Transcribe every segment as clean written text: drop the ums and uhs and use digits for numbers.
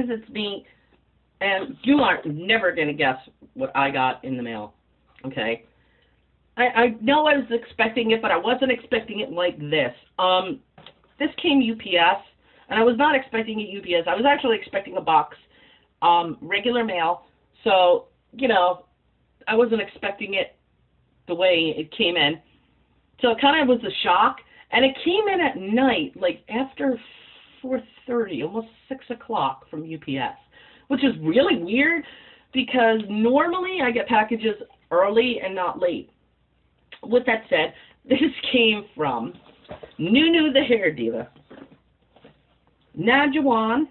it's me, and you are never going to guess what I got in the mail, okay? I know I was expecting it, but I wasn't expecting it like this. This came UPS, and I was not expecting it UPS. I was actually expecting a box, regular mail, so, you know, I wasn't expecting it the way it came in. So it kind of was a shock, and it came in at night, like after 4:30, almost 6 o'clock from UPS, which is really weird because normally I get packages early and not late. With that said, this came from Nunu the Hair Diva, Najuan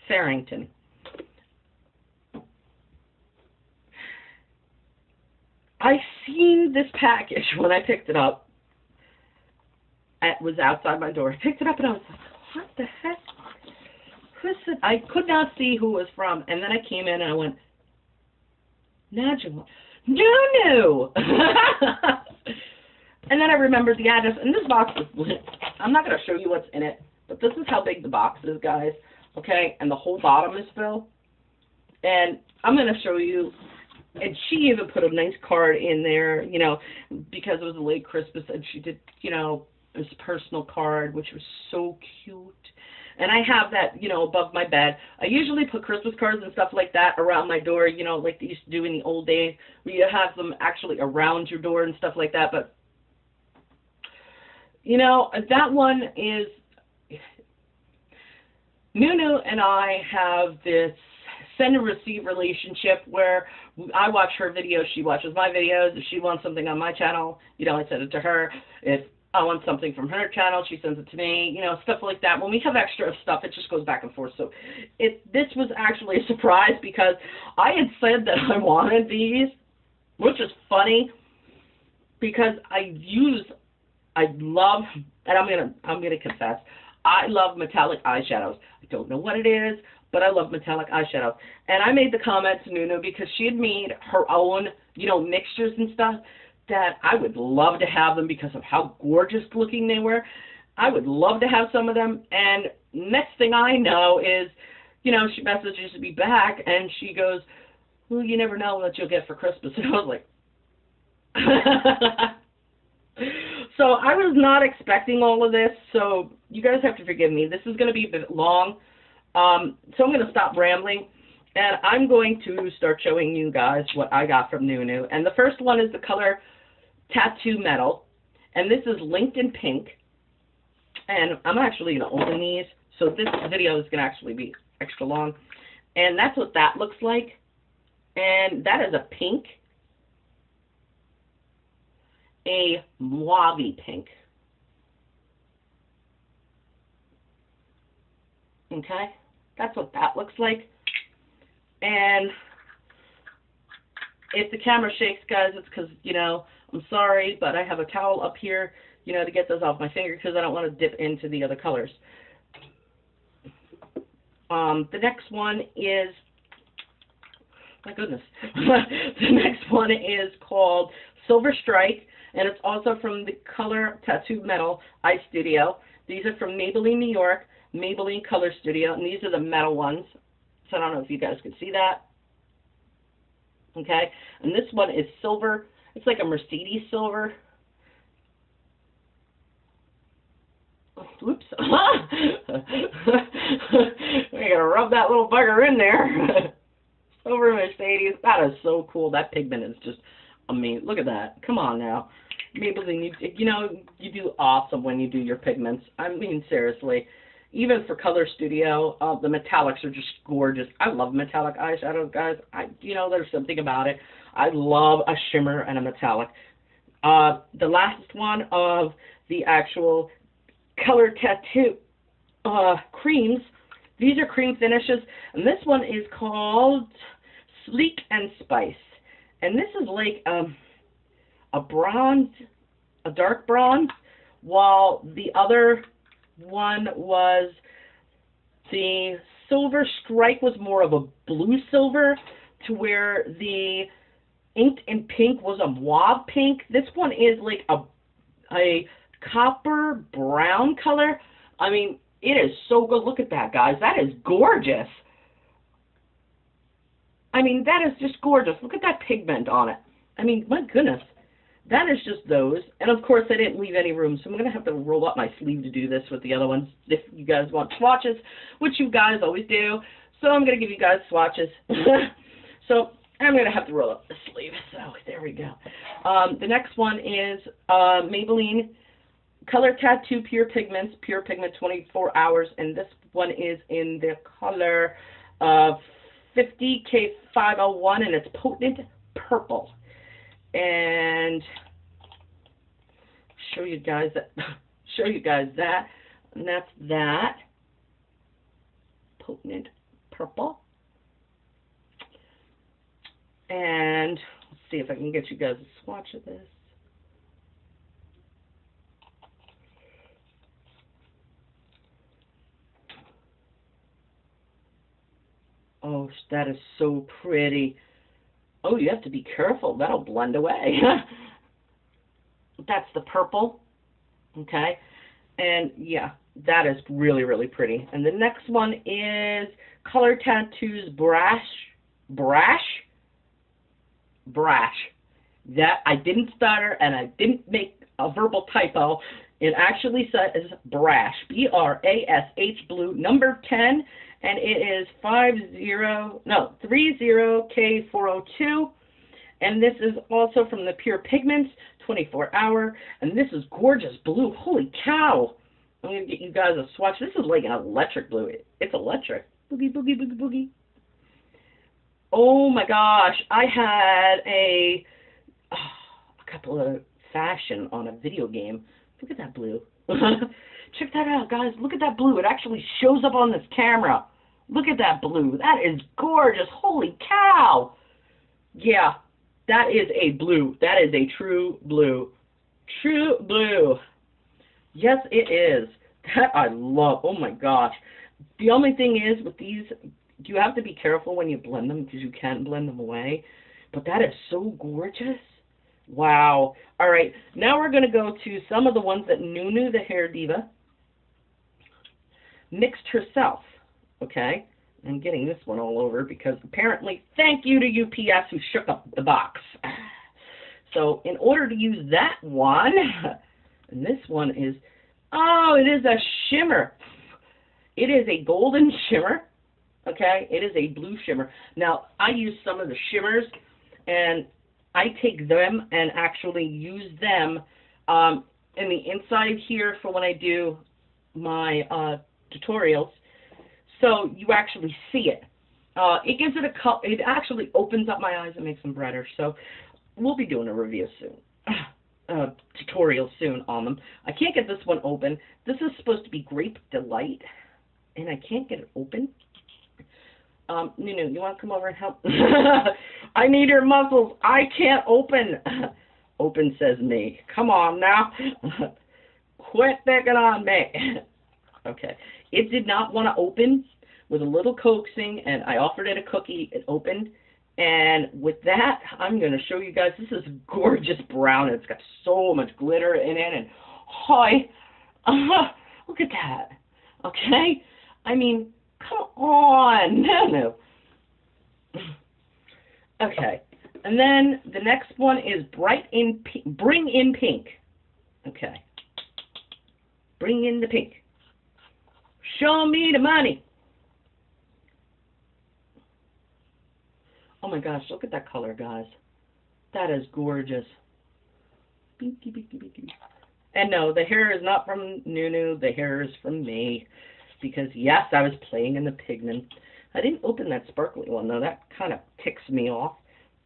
Farrington. I seen this package when I picked it up. It was outside my door. I picked it up and I was like, what the heck? Who's it? I could not see who it was from. And then I came in and I went, Najuan. Nunu! And then I remembered the address. And this box is, I'm not going to show you what's in it, but this is how big the box is, guys. Okay? And the whole bottom is filled. And I'm going to show you. And she even put a nice card in there, you know, because it was a late Christmas, and she did, you know, this personal card, which was so cute. And I have that, you know, above my bed. I usually put Christmas cards and stuff like that around my door, you know, like they used to do in the old days, where you have them actually around your door and stuff like that. But, you know, that one is, Nunu and I have this send and receive relationship where I watch her videos, she watches my videos. If she wants something on my channel, you know, I send it to her. If I want something from her channel, she sends it to me, you know, stuff like that. When we have extra stuff, it just goes back and forth. So this was actually a surprise because I had said that I wanted these, which is funny because I love, and I'm gonna confess, I love metallic eyeshadows. I don't know what it is, but I love metallic eyeshadows. And I made the comment to Nunu because she had made her own, you know, mixtures and stuff that I would love to have them because of how gorgeous looking they were. I would love to have some of them. And next thing I know is, you know, she messages me back and she goes, well, you never know what you'll get for Christmas. And I was like, so I was not expecting all of this. So you guys have to forgive me. This is going to be a bit long. So I'm going to stop rambling, and I'm going to start showing you guys what I got from Nunu. And the first one is the color Tattoo Metal, and this is linked in pink. And I'm actually going to open these, so this video is going to actually be extra long. And that's what that looks like. And that is a pink, a mauve pink. Okay, that's what that looks like. And if the camera shakes, guys, it's because, you know, I'm sorry, but I have a towel up here, you know, to get those off my finger because I don't want to dip into the other colors. The next one is, my goodness, the next one is called Silver Strike, and it's also from the color Tattoo Metal Eye Studio. These are from Maybelline, New York. Maybelline Color Studio, and these are the metal ones. So I don't know if you guys can see that. Okay, and this one is silver. It's like a Mercedes silver. Oops. I gotta rub that little bugger in there. Silver Mercedes. That is so cool. That pigment is just amazing. Look at that. Come on now. Maybelline, you know, you do awesome when you do your pigments. I mean, seriously. Even for Color Studio, the metallics are just gorgeous. I love metallic eyeshadows, guys. You know, there's something about it. I love a shimmer and a metallic. The last one of the actual Color Tattoo creams. These are cream finishes, and this one is called Sleek and Spice. And this is like a bronze, a dark bronze, while the other one was the Silver Strike was more of a blue silver, to where the Inked in Pink was a mauve pink. This one is like a copper brown color. I mean, it is so good. Look at that, guys. That is gorgeous. I mean, that is just gorgeous. Look at that pigment on it. I mean, my goodness. That is just those. And, of course, I didn't leave any room, so I'm going to have to roll up my sleeve to do this with the other ones if you guys want swatches, which you guys always do. So I'm going to give you guys swatches. So I'm going to have to roll up the sleeve. So there we go. The next one is Maybelline Color Tattoo Pure Pigment 24 hours. And this one is in the color 50K501, and it's Potent Purple. And show you guys that, and that's that Potent Purple. And let's see if I can get you guys a swatch of this. Oh, that is so pretty. Oh, you have to be careful. That'll blend away. That's the purple. Okay. And, yeah, that is really, really pretty. And the next one is Color Tattoos Brash. That, I didn't stutter, and I didn't make a verbal typo. It actually says Brash. B-R-A-S-H blue, number 10. And it is 30K402. And this is also from the Pure Pigments, 24 hour. And this is gorgeous blue. Holy cow. I'm going to get you guys a swatch. This is like an electric blue. It's electric. Boogie, boogie, boogie, boogie. Oh my gosh. I had a couple of fashion on a video game. Look at that blue. Check that out, guys. Look at that blue. It actually shows up on this camera. Look at that blue. That is gorgeous. Holy cow. Yeah, that is a blue. That is a true blue. True blue. Yes, it is. That I love. Oh, my gosh. The only thing is with these, you have to be careful when you blend them because you can blend them away. But that is so gorgeous. Wow. All right. Now we're going to go to some of the ones that Nunu, the hair diva, mixed herself. Okay, I'm getting this one all over because apparently, thank you to UPS who shook up the box. So in order to use that one, and this one is, oh, it is a shimmer. It is a golden shimmer. Okay, it is a blue shimmer. Now, I use some of the shimmers, and I take them and actually use them in the inside here for when I do my tutorials. So you actually see it. It gives it a color. It actually opens up my eyes and makes them brighter. So we'll be doing a review soon, tutorial soon on them. I can't get this one open. This is supposed to be Grape Delight, and I can't get it open. Nunu, you want to come over and help? I need your muscles. I can't open. Open, says me. Come on now. Quit picking on me. Okay. It did not want to open with a little coaxing, and I offered it a cookie. It opened. And with that, I'm going to show you guys. This is gorgeous brown. It's got so much glitter in it. And, hi. Look at that. Okay? I mean, come on. No. Okay. And then the next one is Bring in Pink. Okay. Bring in the pink. Show me the money. Oh my gosh, look at that color, guys. That is gorgeous. Binky, binky, binky. And no, the hair is not from Nunu. The hair is from me. Because, yes, I was playing in the pigment. I didn't open that sparkly one, though. That kind of ticks me off.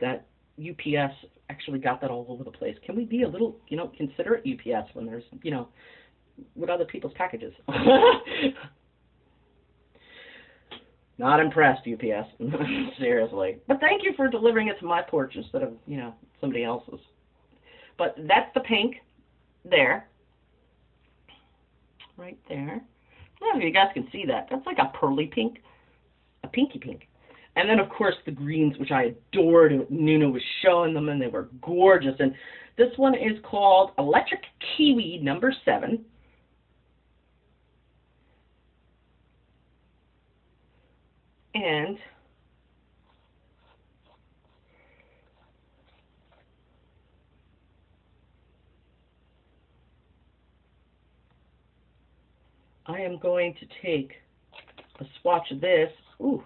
That UPS actually got that all over the place. Can we be a little, considerate UPS when there's, with other people's packages? Not impressed, UPS. Seriously. But thank you for delivering it to my porch instead of, somebody else's. But that's the pink there. Right there. I don't know if you guys can see that. That's like a pearly pink. A pinky pink. And then, of course, the greens, which I adored. And Nuna was showing them, and they were gorgeous. And this one is called Electric Kiwi number 7. And I am going to take a swatch of this. Ooh.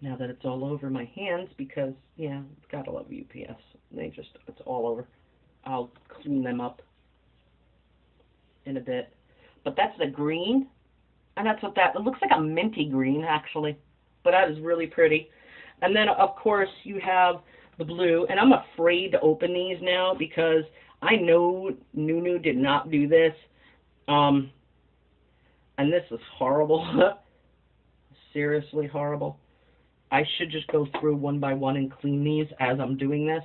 Now that it's all over my hands, because, yeah, gotta love UPS. It's all over. I'll clean them up in a bit. But that's the green, and that's what it looks like a minty green, actually. But that is really pretty. And then, of course, you have the blue, and I'm afraid to open these now because I know Nunu did not do this. And this is horrible. Seriously horrible. I should just go through one by one and clean these as I'm doing this.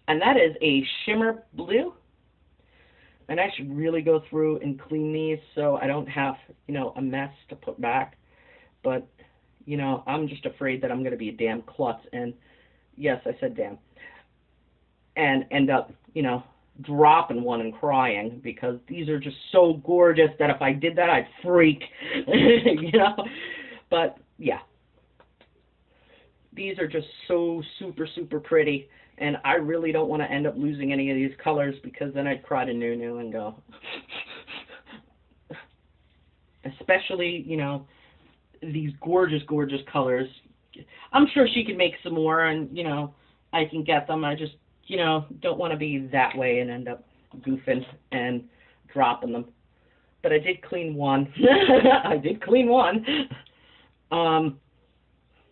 And that is a shimmer blue. And I should really go through and clean these so I don't have, a mess to put back. But, I'm just afraid that I'm going to be a damn klutz. And, yes, I said damn. And end up, dropping one and crying because these are just so gorgeous that if I did that, I'd freak. But, yeah. These are just so super, super pretty, and I really don't want to end up losing any of these colors because then I'd cry to Nunu and go. Especially, these gorgeous, gorgeous colors. I'm sure she could make some more, and, I can get them. I just, don't want to be that way and end up goofing and dropping them. But I did clean one. I did clean one.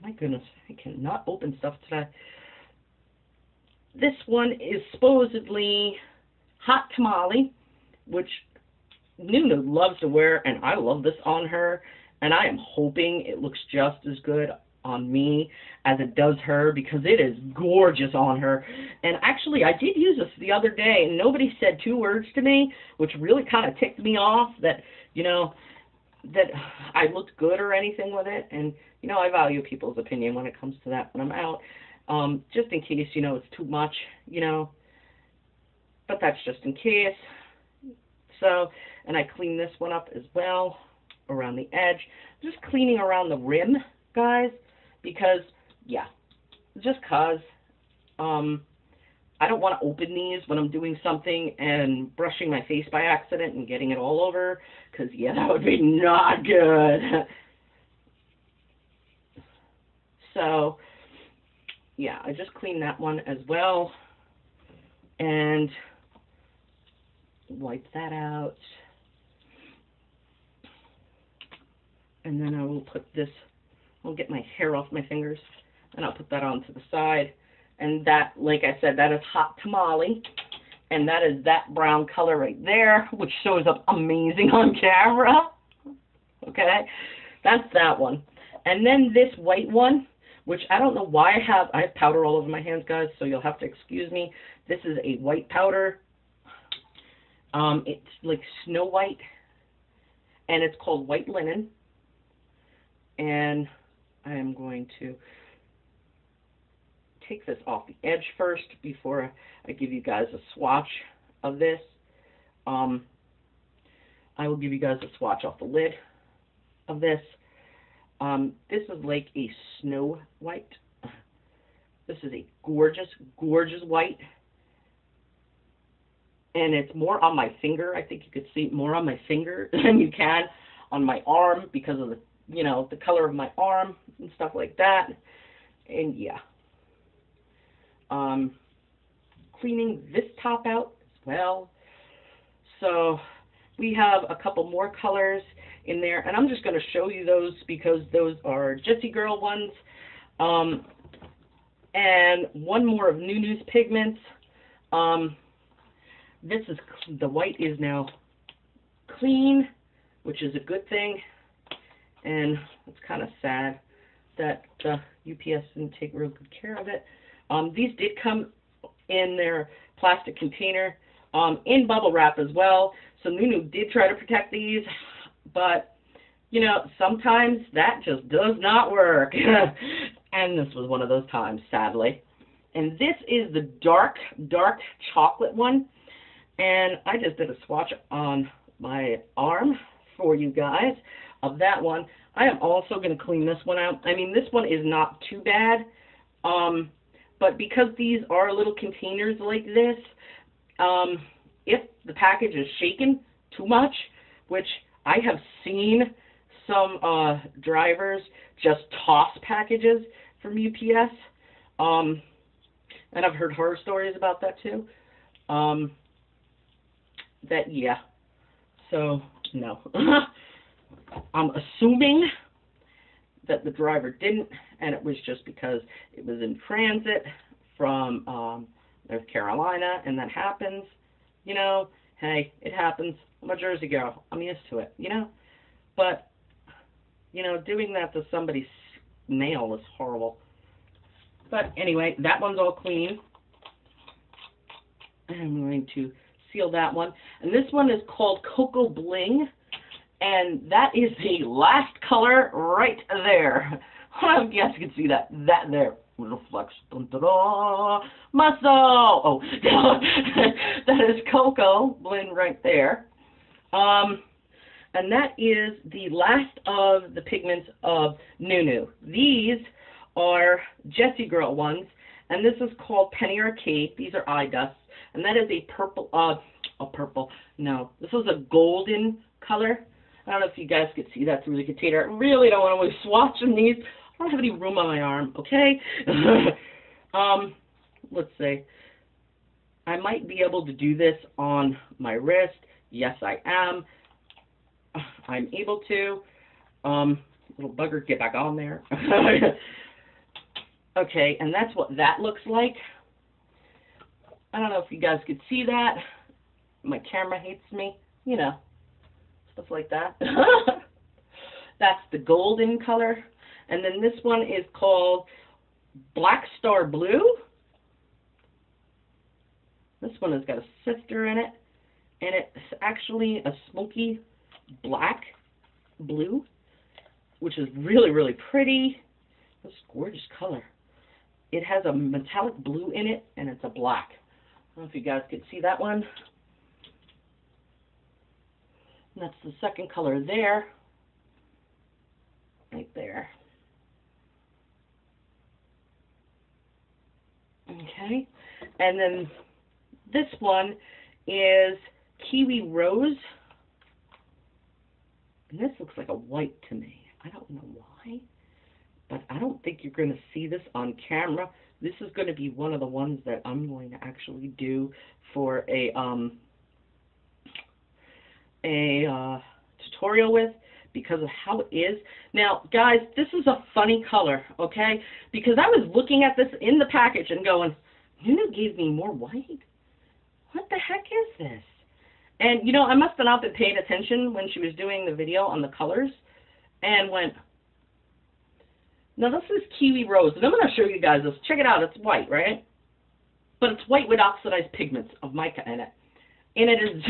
My goodness, I cannot open stuff today. This one is supposedly Hot Tamale, which Nunu loves to wear, and I love this on her. And I am hoping it looks just as good on me as it does her because it is gorgeous on her. And actually, I did use this the other day, and nobody said 2 words to me, which really kind of ticked me off that, that I looked good or anything with it. And, I value people's opinion when it comes to that when I'm out, just in case, it's too much, but that's just in case. So, and I clean this one up as well around the edge. Just cleaning around the rim, guys, because, yeah, just because I don't want to open these when I'm doing something and brushing my face by accident and getting it all over, because, yeah, that would be not good. So, yeah, I just cleaned that one as well and wipe that out. And then I will put this, I'll get my hair off my fingers, and I'll put that onto the side. And that, like I said, that is Hot Tamale. And that is that brown color right there, which shows up amazing on camera. Okay? That's that one. And then this white one, which I don't know why I have powder all over my hands, guys, so you'll have to excuse me. This is a white powder. It's like Snow White, and it's called White Linen. And I am going to take this off the edge first before I give you guys a swatch of this. I will give you guys a swatch off the lid of this. This is like a snow white. This is a gorgeous, gorgeous white. And it's more on my finger. I think you could see more on my finger than you can on my arm because of the, the color of my arm and stuff like that. And yeah. Cleaning this top out as well. So we have a couple more colors in there, and I'm just going to show you those because those are Jessie Girl ones. And one more of Nunu's pigments. This is, the white is now clean, which is a good thing. And it's kind of sad that UPS didn't take real good care of it. These did come in their plastic container, in bubble wrap as well. So Nunu did try to protect these, but, sometimes that just does not work. And this was one of those times, sadly. And this is the dark, dark chocolate one. And I just did a swatch on my arm for you guys of that one. I am also going to clean this one out. I mean, this one is not too bad, but because these are little containers like this, if the package is shaken too much, which I have seen some drivers just toss packages from UPS, and I've heard horror stories about that too. Yeah. So, no. I'm assuming that the driver didn't, and it was just because it was in transit from North Carolina, and that happens. You know, hey, it happens. I'm a Jersey girl. I'm used to it, you know? But, you know, doing that to somebody's mail is horrible. But anyway, that one's all clean. I'm going to seal that one. And this one is called Cocoa Bling. And that is the last color right there. I don't know if you guys can see that. That there. Reflects. Muscle. Oh, that is Cocoa Bling right there. And that is the last of the pigments of Nunu. These are Jessie Girl ones, and this is called Penny Arcade. These are eye dusts, and that is a purple, this is a golden color. I don't know if you guys could see that through the container. I really don't want to be swatching these. I don't have any room on my arm, okay? Let's see. I might be able to do this on my wrist. Yes, I am. I'm able to. Little bugger, get back on there. Okay, and that's what that looks like. I don't know if you guys could see that. My camera hates me. You know, stuff like that. That's the golden color. And then this one is called Black Star Blue. This one has got a sifter in it. And it's actually a smoky black blue, which is really, really pretty. This gorgeous color. It has a metallic blue in it, and it's a black. I don't know if you guys could see that one. And that's the second color there. Right there. Okay. And then this one is Kiwi Rose. And this looks like a white to me. I don't know why, but I don't think you're going to see this on camera. This is going to be one of the ones that I'm going to actually do for a tutorial with, because of how it is. Now, guys, this is a funny color, okay? Because I was looking at this in the package and going, Nunu gave me more white? What the heck is this? And, you know, I must have not been paying attention when she was doing the video on the colors, and went, now this is Kiwi Rose, and I'm going to show you guys this. Check it out. It's white, right? But it's white with oxidized pigments of mica in it. And it is,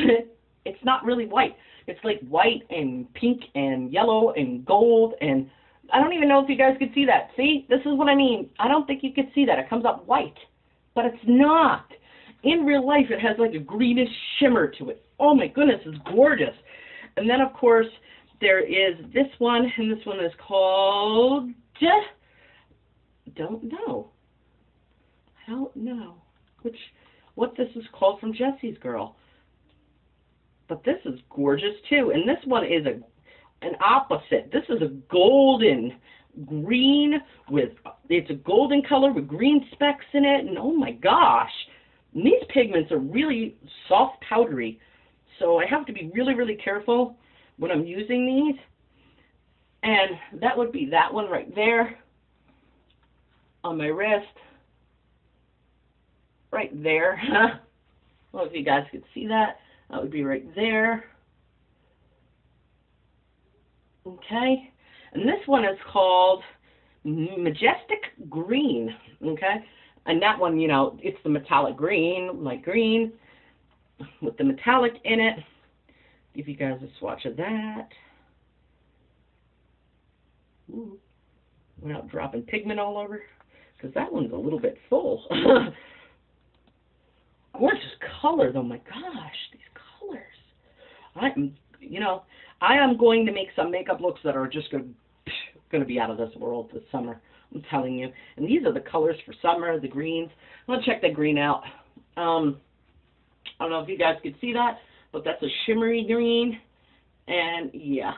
it's not really white. It's like white and pink and yellow and gold, and I don't even know if you guys could see that. See? This is what I mean. I don't think you could see that. It comes up white, but it's not. In real life, it has like a greenish shimmer to it. Oh my goodness, it's gorgeous. And then, of course, there is this one, and this one is called, don't know. I don't know what this is called from Jessie's Girl. But this is gorgeous too. And this one is an opposite. This is a golden green with, it's a golden color with green specks in it. And oh my gosh, and these pigments are really soft, powdery. So I have to be really, really careful when I'm using these. And that would be that one right there on my wrist. Right there. I don't know if you guys could see that. That would be right there. Okay. And this one is called Majestic Green. Okay. And that one, you know, it's the metallic green, light green, with the metallic in it. Give you guys a swatch of that. Ooh. Without dropping pigment all over. Because that one's a little bit full. Gorgeous color, though. My gosh, these colors. You know, I am going to make some makeup looks that are just going to be out of this world this summer. I'm telling you. And these are the colors for summer, the greens. Let's check that green out. I don't know if you guys could see that, but that's a shimmery green. And yeah,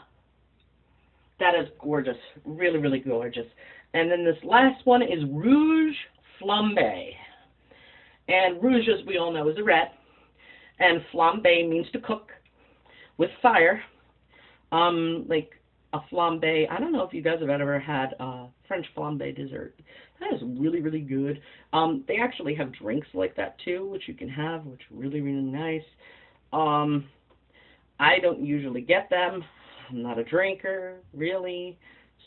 that is gorgeous. Really, really gorgeous. And then this last one is Rouge Flambe. And rouge, as we all know, is a red. And flambe means to cook with fire. Like a flambe. I don't know if you guys have ever had French flambe dessert. That is really, really good. They actually have drinks like that too, which you can have, which are really, really nice. I don't usually get them. I'm not a drinker, really.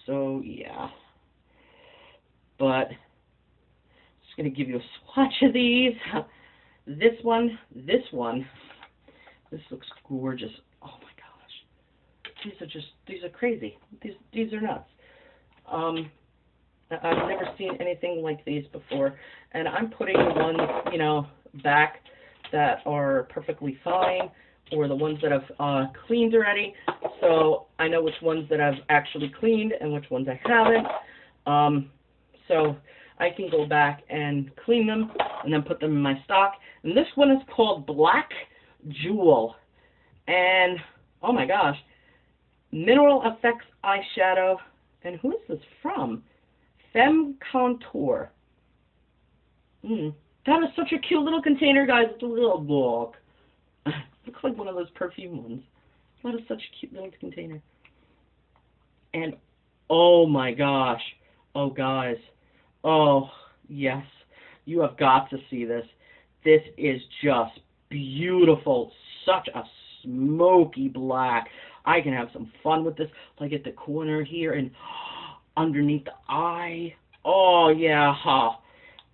So, yeah. But just going to give you a swatch of these. This one. This looks gorgeous. Oh my gosh. These are crazy. These are nuts. I've never seen anything like these before. And I'm putting the ones, you know, back that are perfectly fine, or the ones that I've cleaned already. So I know which ones that I've actually cleaned and which ones I haven't. So I can go back and clean them and then put them in my stock. And this one is called Black Jewel. And, oh my gosh, Mineral Effects Eyeshadow. And who is this from? Femme Contour. That is such a cute little container, guys. It's a little book. Looks like one of those perfume ones. That is such a cute little container. And, oh my gosh. Oh, guys. Oh, yes. You have got to see this. This is just beautiful. Such a smoky black. I can have some fun with this, like at the corner here and underneath the eye. Oh, yeah.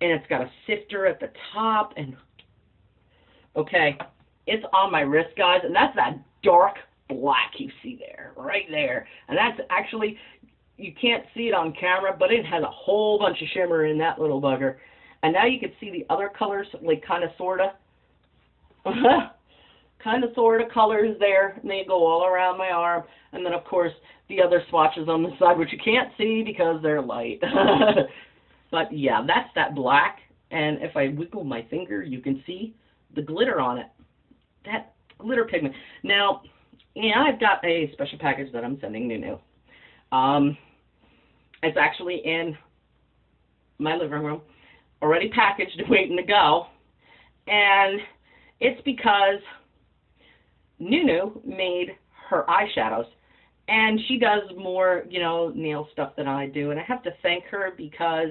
And it's got a sifter at the top. And okay, it's on my wrist, guys. And that's that dark black you see there, right there. And that's actually, you can't see it on camera, but it has a whole bunch of shimmer in that little bugger. And now you can see the other colors, like kind of, sort of. Kind of, sort of colors there. And they go all around my arm. And then, of course, the other swatches on the side, which you can't see because they're light. But, yeah, that's that black. And if I wiggle my finger, you can see the glitter on it. That glitter pigment. Now, yeah, I've got a special package that I'm sending Nunu. It's actually in my living room, already packaged, waiting to go. And it's because Nunu made her eyeshadows. And she does more, you know, nail stuff than I do. And I have to thank her because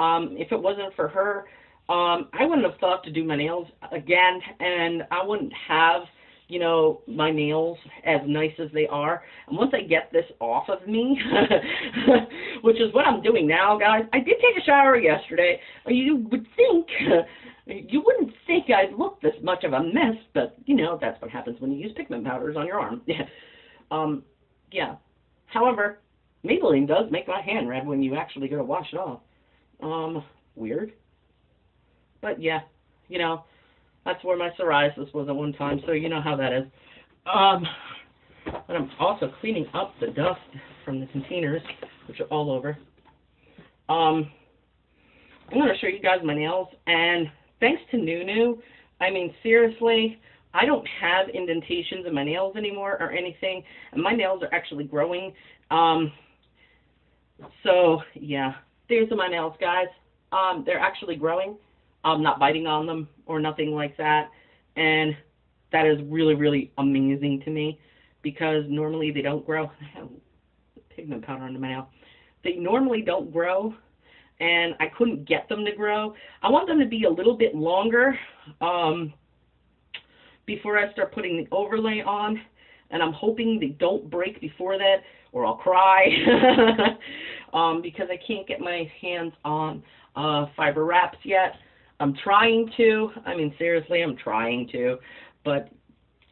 if it wasn't for her, I wouldn't have thought to do my nails again. And I wouldn't have, you know, my nails as nice as they are. And once I get this off of me, which is what I'm doing now, guys. I did take a shower yesterday. You would think, you wouldn't think I'd look this much of a mess, but, you know, that's what happens when you use pigment powders on your arm. Yeah. However, Maybelline does make my hand red when you actually go to wash it off. Weird. But, yeah, you know, that's where my psoriasis was at one time, so you know how that is. But I'm also cleaning up the dust from the containers, which are all over. I'm going to show you guys my nails, and thanks to Nunu, I mean, seriously, I don't have indentations in my nails anymore or anything, and my nails are actually growing. So, yeah, there's my nails, guys. They're actually growing. I'm not biting on them or nothing like that, and that is really, really amazing to me because normally they don't grow. I have pigment powder under my nail. They normally don't grow, and I couldn't get them to grow. I want them to be a little bit longer before I start putting the overlay on, and I'm hoping they don't break before that or I'll cry because I can't get my hands on fiber wraps yet. I'm trying to. I mean, seriously, I'm trying to. But,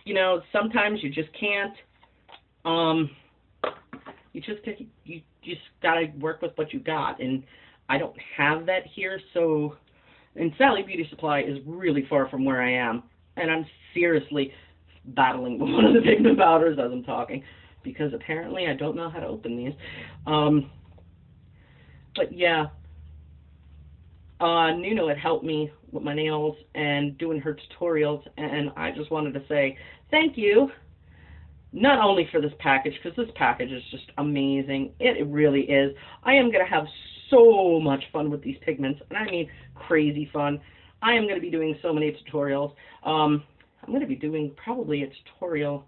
you know, sometimes you just can't. You just got to work with what you got. And I don't have that here. So, and Sally Beauty Supply is really far from where I am. And I'm seriously battling with one of the pigment powders as I'm talking. because apparently I don't know how to open these. But yeah, Nuno had helped me with my nails and doing her tutorials, and I just wanted to say thank you, not only for this package, because this package is just amazing. It really is. I am going to have so much fun with these pigments, and I mean crazy fun. I am going to be doing so many tutorials. I'm going to be doing probably a tutorial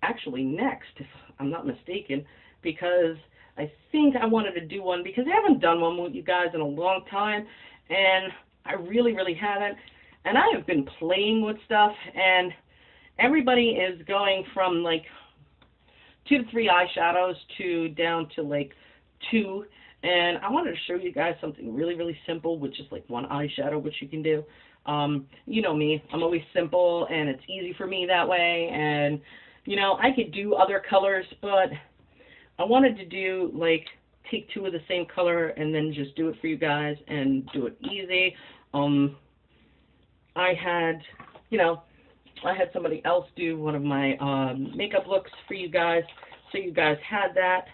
actually next, if I'm not mistaken, because I think I wanted to do one, because I haven't done one with you guys in a long time, and I really, really haven't. And I have been playing with stuff, and everybody is going from like 2 to 3 eyeshadows to down to like 2. And I wanted to show you guys something really, really simple, which is like 1 eyeshadow, which you can do. You know me, I'm always simple, and it's easy for me that way. And, you know, I could do other colors, but I wanted to do, like, take 2 of the same color and then just do it for you guys and do it easy. I had, you know, I had somebody else do one of my makeup looks for you guys, so you guys had that.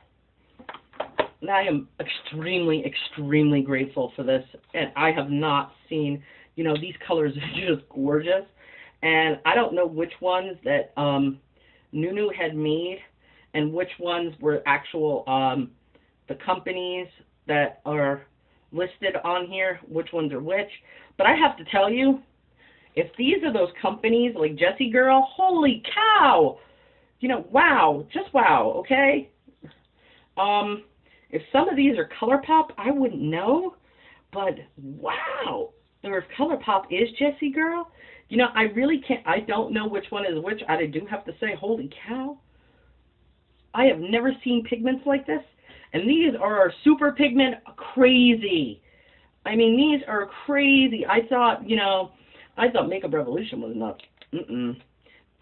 And I am extremely, extremely grateful for this. And I have not seen, you know, these colors are just gorgeous. And I don't know which ones that Nunu had made and which ones were actual, the companies that are listed on here, which ones are which. But I have to tell you, if these are those companies like Jessie Girl, holy cow! You know, wow, just wow, okay? If some of these are ColourPop, I wouldn't know, but wow. Or if ColourPop is Jessie Girl, you know, I really can't, I don't know which one is which. I do have to say, holy cow. I have never seen pigments like this, and these are super pigment crazy. I mean, these are crazy. I thought, you know, I thought Makeup Revolution was nuts.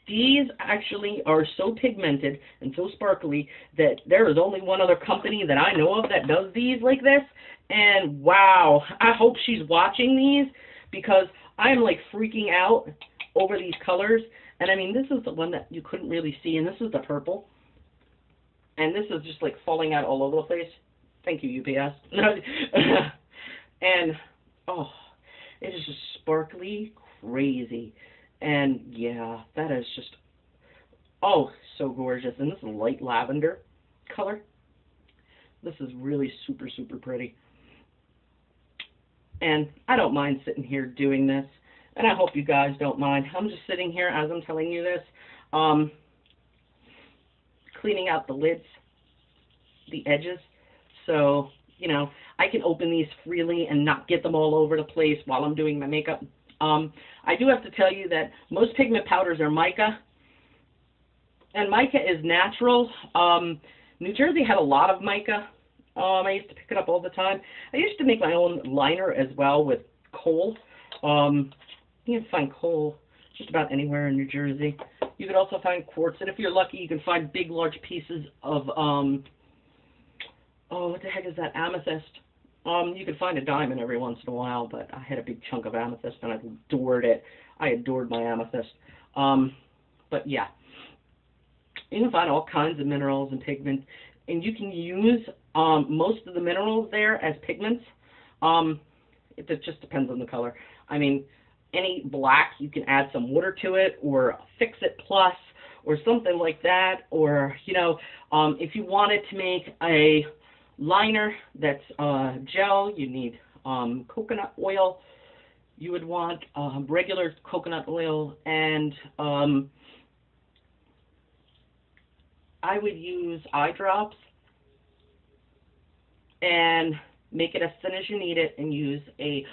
These actually are so pigmented and so sparkly that there is only one other company that I know of that does these like this. And wow, I hope she's watching these, because I'm like freaking out over these colors. And I mean, this is the one that you couldn't really see, and this is the purple. And this is just like falling out all over the place. Thank you, UPS. And, oh, it is just sparkly crazy. And yeah, that is just, oh, so gorgeous. And this is light lavender color. This is really super, super pretty. And I don't mind sitting here doing this. And I hope you guys don't mind. I'm just sitting here as I'm telling you this, cleaning out the lids, the edges. So, you know, I can open these freely and not get them all over the place while I'm doing my makeup. I do have to tell you that most pigment powders are mica, and mica is natural. New Jersey had a lot of mica. I used to pick it up all the time. I used to make my own liner as well with coal. You can find coal just about anywhere in New Jersey. You can also find quartz, and if you're lucky, you can find big, large pieces of, oh, what the heck is that, amethyst. You can find a diamond every once in a while, but I had a big chunk of amethyst, and I adored it. I adored my amethyst. But yeah, you can find all kinds of minerals and pigments, and you can use most of the minerals there as pigments. It just depends on the color. I mean, any black, you can add some water to it, or Fix It Plus, or something like that. Or, you know, if you wanted to make a liner that's gel, you need coconut oil. You would want regular coconut oil, and I would use eye drops and make it as thin as you need it, and use a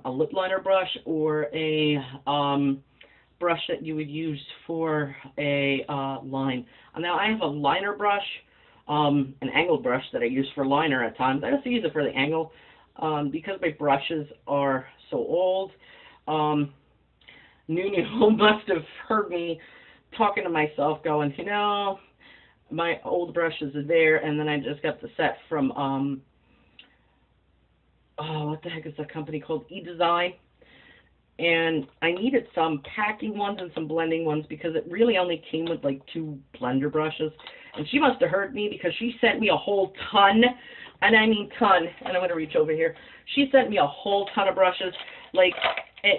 lip liner brush, or a brush that you would use for a line. Now I have a liner brush, an angled brush that I use for liner at times. I also use it for the angle because my brushes are so old. Nunu must have heard me talking to myself going, you know, my old brushes are there, and then I just got the set from, oh, what the heck is that company called? E-Design. and I needed some packing ones and some blending ones because it really only came with like 2 blender brushes. And she must have heard me because she sent me a whole ton, and I mean ton, and I'm going to reach over here. She sent me a whole ton of brushes. Like,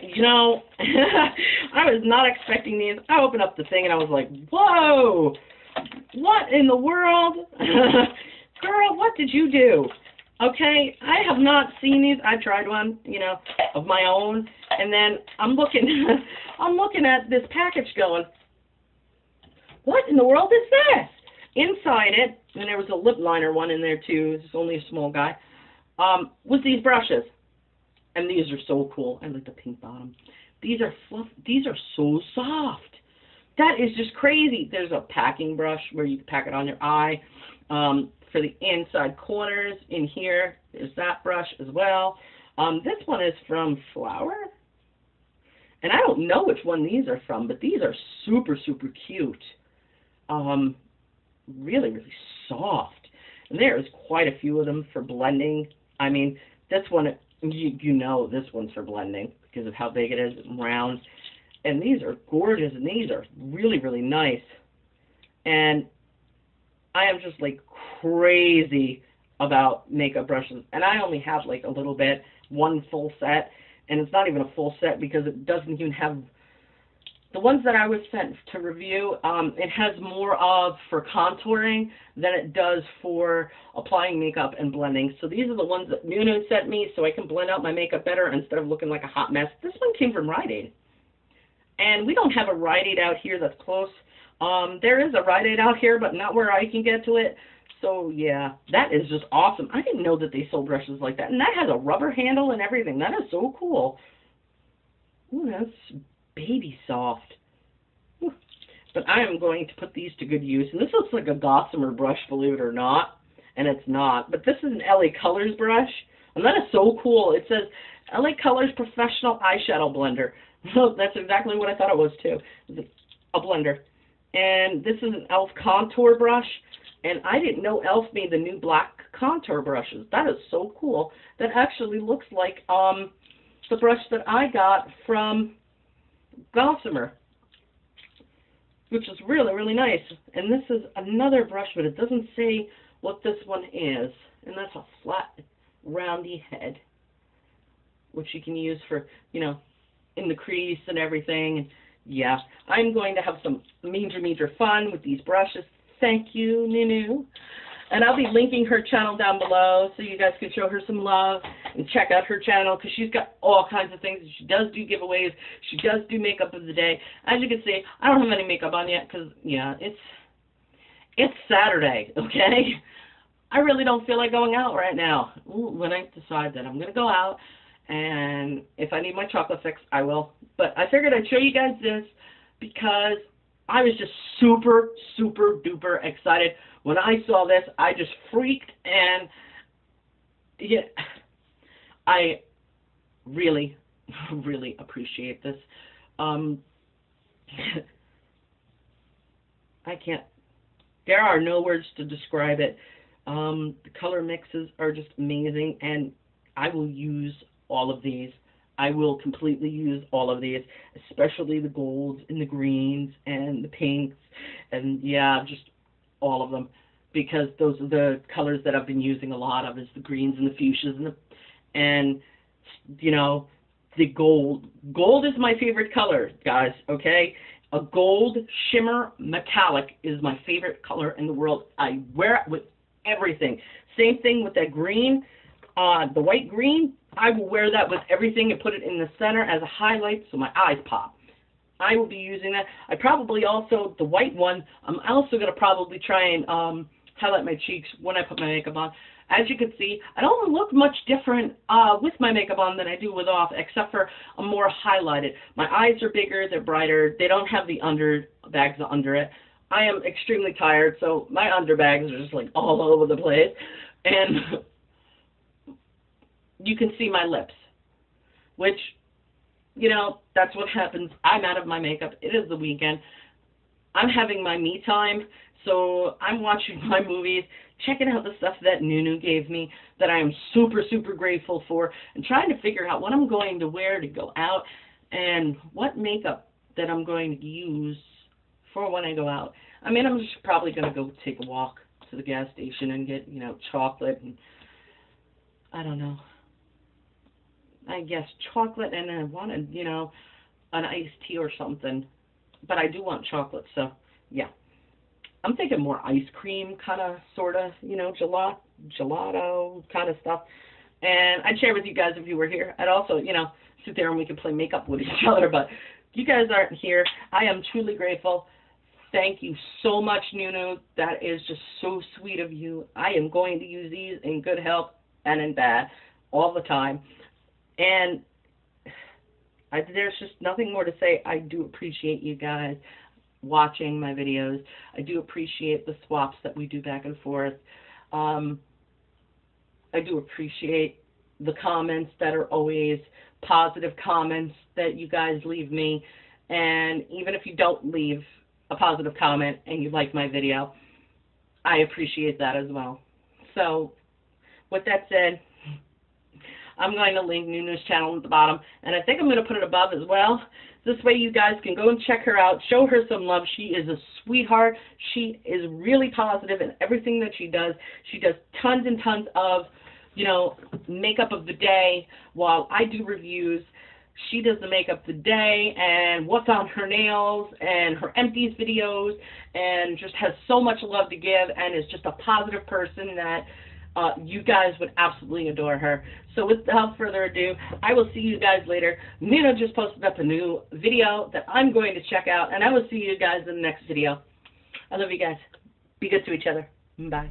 you know, I was not expecting these. I opened up the thing and I was like, whoa, what in the world? Girl, what did you do? Okay, I have not seen these. I tried one, you know, of my own, and then I'm looking at this package going, what in the world is this? Inside it, and there was a lip liner one in there too, it's only a small guy, was these brushes. And these are so cool. I like the pink bottom. These are fluff. These are so soft. That is just crazy. There's a packing brush where you can pack it on your eye. For the inside corners in here, there's that brush as well. This one is from Flower. And I don't know which one these are from, but these are super, super cute. Really, really soft. And there's quite a few of them for blending. I mean, this one, you know this one's for blending because of how big it is and round. And these are gorgeous, and these are really, really nice. And I am just like crazy about makeup brushes. And I only have like a little bit, 1 full set. And it's not even a full set because it doesn't even have... The ones that I was sent to review, it has more of for contouring than it does for applying makeup and blending. So these are the ones that Nunu sent me so I can blend out my makeup better instead of looking like a hot mess. This one came from Rite Aid. And we don't have a Rite Aid out here that's close. There is a Rite Aid out here, but not where I can get to it. So, yeah, that is just awesome. I didn't know that they sold brushes like that. And that has a rubber handle and everything. That is so cool. Ooh, that's baby soft. Ooh. But I am going to put these to good use. And this looks like a Gossamer brush, believe it or not. And it's not. But this is an LA Colors brush. And that is so cool. It says LA Colors Professional Eyeshadow Blender. That's exactly what I thought it was, too. It's a blender. And this is an e.l.f. contour brush. And I didn't know e.l.f. made the new black contour brushes. That is so cool. That actually looks like the brush that I got from Gossamer, which is really, really nice. And this is another brush, but it doesn't say what this one is. And that's a flat, roundy head, which you can use for, you know, in the crease and everything. And yeah, I'm going to have some major fun with these brushes. Thank you, Nunu. And I'll be linking her channel down below so you guys can show her some love and check out her channel because she's got all kinds of things. She does do giveaways. She does do makeup of the day. As you can see, I don't have any makeup on yet because, yeah, it's Saturday, okay? I really don't feel like going out right now. Ooh, when I decide that I'm going to go out, and if I need my chocolate fix, I will. But I figured I'd show you guys this because I was just super duper excited. When I saw this, I just freaked, and yeah, I really appreciate this. I can't, there are no words to describe it. The color mixes are just amazing, and I will use all of these. I will completely use all of these, especially the golds and the greens and the pinks, and yeah, just all of them, because those are the colors that I've been using a lot of, is the greens and the fuchsias and you know, the gold. Gold is my favorite color, guys, okay? A gold shimmer metallic is my favorite color in the world. I wear it with everything. Same thing with that green, the white green. I will wear that with everything and put it in the center as a highlight so my eyes pop. I will be using that. I probably also, the white one, I'm also going to probably try and highlight my cheeks when I put my makeup on. As you can see, I don't look much different with my makeup on than I do with off, except for I'm more highlighted. My eyes are bigger, they're brighter, they don't have the under bags under it. I am extremely tired, so my under bags are just like all over the place. And you can see my lips, which, you know, that's what happens. I'm out of my makeup. It is the weekend. I'm having my me time, so I'm watching my movies, checking out the stuff that Nunu gave me that I am super grateful for, and trying to figure out what I'm going to wear to go out. And what makeup that I'm going to use for when I go out. I mean, I'm just probably going to go take a walk to the gas station and get, chocolate and, I don't know, I guess chocolate, and I wanted, an iced tea or something. But I do want chocolate, so, yeah. I'm thinking more ice cream kind of, sort of, gelato kind of stuff. And I'd share with you guys if you were here. I'd also, sit there and we could play makeup with each other. But you guys aren't here. I am truly grateful. Thank you so much, Nunu. That is just so sweet of you. I am going to use these in good health and in bad all the time. And there's just nothing more to say. I do appreciate you guys watching my videos. I do appreciate the swaps that we do back and forth. I do appreciate the comments that are always positive comments that you guys leave me. And even if you don't leave a positive comment and you like my video, I appreciate that as well. So with that said, I'm going to link Nunu's channel at the bottom, and I think I'm going to put it above as well. This way you guys can go and check her out, show her some love. She is a sweetheart. She is really positive in everything that she does. She does tons and tons of, makeup of the day while I do reviews. She does the makeup of the day and what's on her nails and her empties videos, and just has so much love to give, and is just a positive person that you guys would absolutely adore her. So without further ado, I will see you guys later. Nina just posted up a new video that I'm going to check out, and I will see you guys in the next video. I love you guys. Be good to each other. Bye.